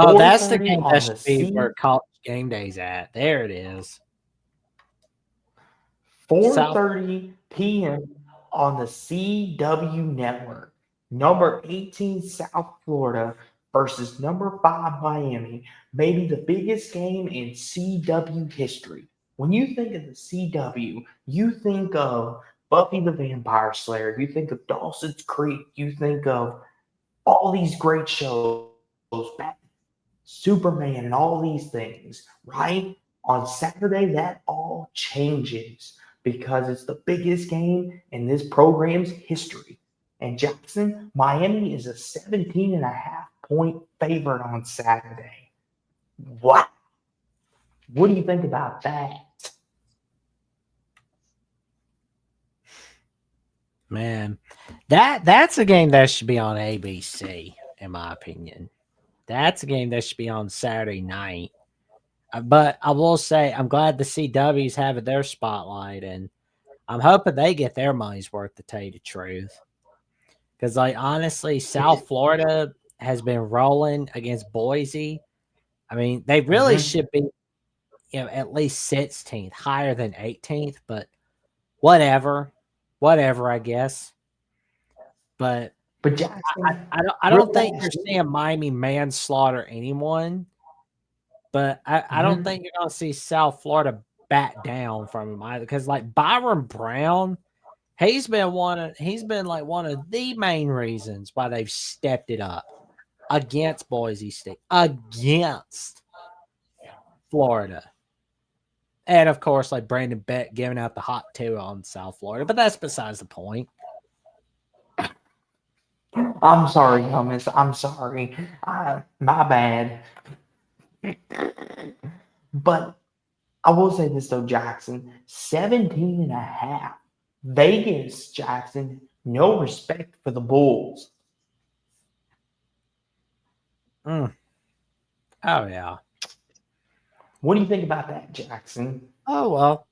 Oh, that's the 4:30 game that on the should be where C College Game Day's at. There it is. South. 4:30 p.m. on the CW network. Number 18 South Florida versus number 5 Miami. Maybe the biggest game in CW history. When you think of the CW, you think of Buffy the Vampire Slayer, you think of Dawson's Creek, you think of all these great shows, Superman, and all these things, right? On Saturday, that all changes because it's the biggest game in this program's history. And Jackson, Miami is a 17.5 point favorite on Saturday. What? What do you think about that? Man, that's a game that should be on ABC, in my opinion. That's a game that should be on Saturday night. But I will say, I'm glad the CW's having their spotlight, and I'm hoping they get their money's worth, to tell you the truth. Because, like, honestly, South Florida has been rolling against Boise. I mean, they really Mm-hmm. should be, at least 16th, higher than 18th, but whatever. Whatever, I guess. But But Jackson, I real don't think you're fast. seeing Miami manslaughter anyone, but I don't Mm-hmm. think you're gonna see South Florida back down from him either. Because like Byron Brown, he's been like one of the main reasons why they've stepped it up against Boise State, against Florida. And of course, like Brandon Beck giving out the hot two on South Florida, but that's besides the point. I'm sorry, Hummus. I'm sorry. My bad. But I will say this though, Jackson, 17 and a half. Vegas, Jackson, no respect for the Bulls. Mm. Oh yeah. What do you think about that, Jackson? Oh well,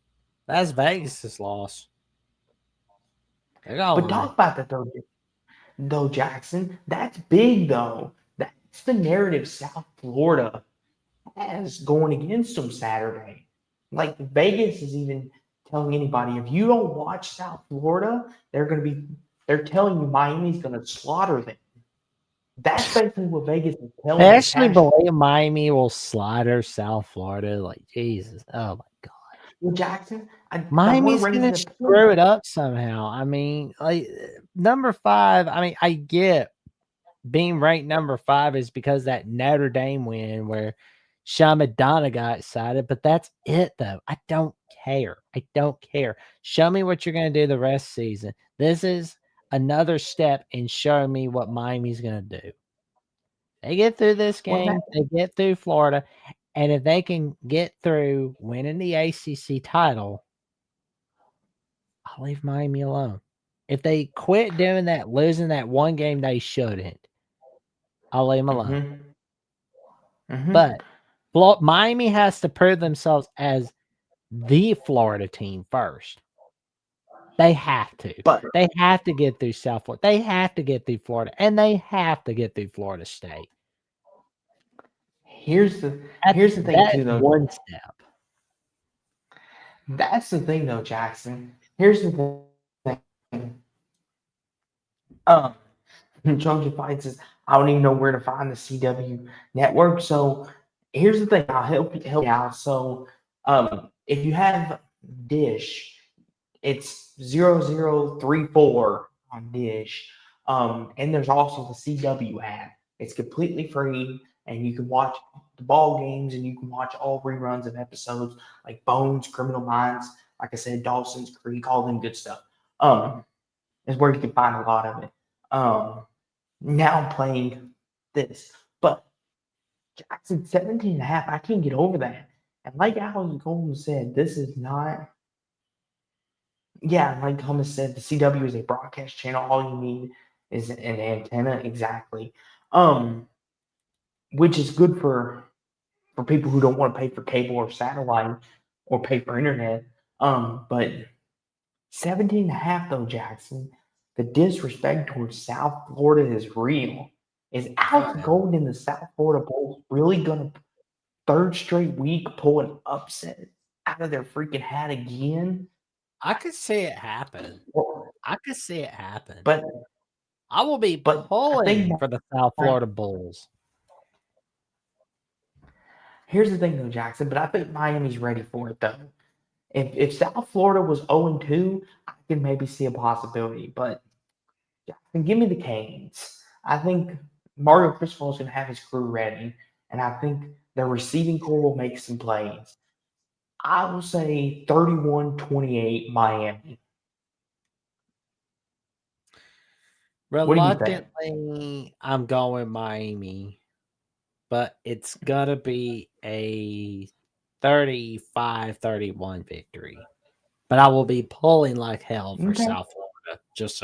that's Vegas's loss. They're gonna But learn. talk about that though, Jackson. That's big though. That's the narrative South Florida has going against them Saturday. Like Vegas is even telling anybody if you don't watch South Florida, they're telling you Miami's gonna slaughter them. That's basically what Vegas is They telling the actually casual. believe Miami will slaughter South Florida. Like Jesus, oh my god, Well, Jackson, I want to Miami's raise gonna the point. screw it up somehow. I mean, like number 5. I mean, I get being ranked number 5 is because that Notre Dame win where Shamadonna got excited, but that's it though. I don't care. I don't care. Show me what you're gonna do the rest of the season. This is another step in showing me what Miami's gonna do. They get through this Well, game, they get through Florida, and if they can get through winning the ACC title, I'll leave Miami alone. If they quit doing that, losing that one game they shouldn't, I'll leave them alone. mm-hmm, mm-hmm. But Miami has to prove themselves as the Florida team first. They have to. But They have to get through South Florida. They have to get through Florida, and they have to get through Florida State. here's the That's here's the thing that's too, though. one step. That's the thing, though, Jackson. Here's the thing. Um, Trojan Fight says, I don't even know where to find the CW network. So here's the thing. I'll help you out. So if you have Dish, it's 0034 on Dish. And there's also the CW app. It's completely free, and you can watch the ball games, and you can watch all reruns of episodes like Bones, Criminal Minds, like I said, Dawson's Creek, all them good stuff. Is where you can find a lot of it. Now playing this, but Jackson 17 and a half, I can't get over that. And like Alan Golden said, this is not. Yeah, like Thomas said, the CW is a broadcast channel. All you need is an antenna, exactly. Um, which is good for people who don't want to pay for cable or satellite or pay for internet. But 17 and a half though, Jackson, the disrespect towards South Florida is real. Is Oh Alex yeah, Golden in the South Florida Bowl really gonna third straight week pull an upset out of their freaking hat again? I could see it happen. Well, I could see it happen. But I will be I think pulling for the South like Florida Bulls. here's the thing though, Jackson. But I think Miami's ready for it though. If South Florida was 0-2, I can maybe see a possibility. But Jackson, give me the Canes. I think Mario Cristobal is going to have his crew ready, and I think the receiving core will make some plays. I will say 31-28 Miami. What do you think? Reluctantly, I'm going Miami, but it's gonna be a 35-31 victory. But I will be pulling like hell for Okay. South Florida, just so